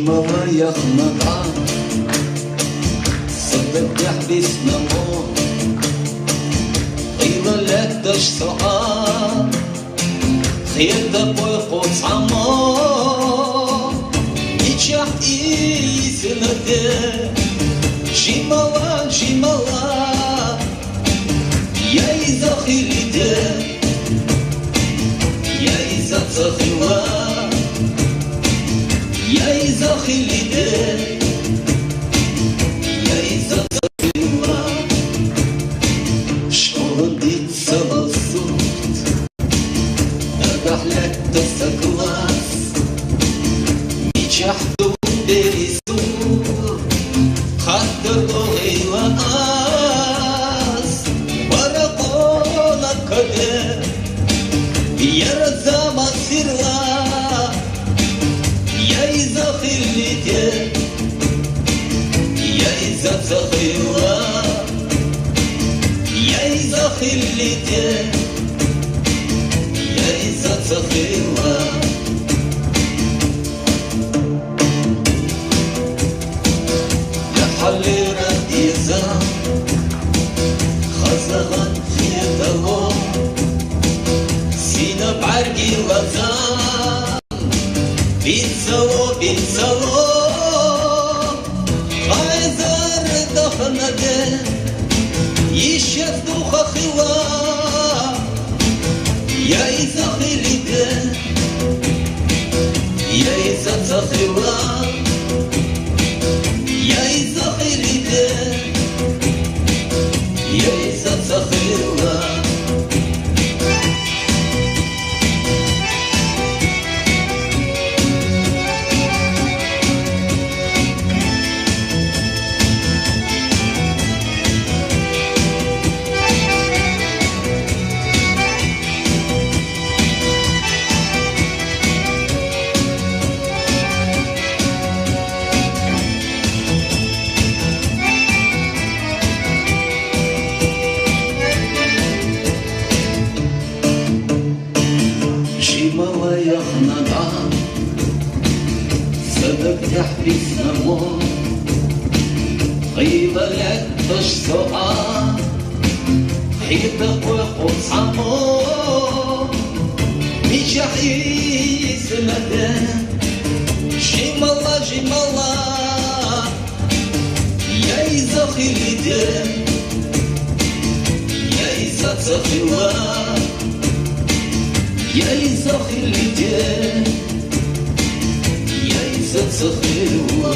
Zimama yakmaga صدق تحبس نمو غير لك دش ساعة خير دبوي قوس عمو يتشح إيسنده جمالا جمالا يا إذا خيرده يا إذا تخيوا يا إذا خيرده يا إذا تخيوا شعور ديت سبصوت أربح لك تسكواس ميشحدو بريسور خاطر طوغي وقاس ورقونا كده يرزا مصيرها يا إذا خليته يا إذا تخيوا يا إذا خليته يا إذا تخيوا حلي رئيسا خزغت في دلو سينا بعرقي وزان بيتسوو بيتسوو غايزار دخنده يشفدو خخوا يا إذا خليته يا إذا تخوا يا إذا خليته يا إذا تخيوا جمالا يخنقا صدق تحبس نمو غيب لك تشتقا حيطك وقوس عمو ميشحيس مدى جمالا جمالا يا إذا خليته يا إذا تخيوا يا إذا خليته يا إذا تخيوا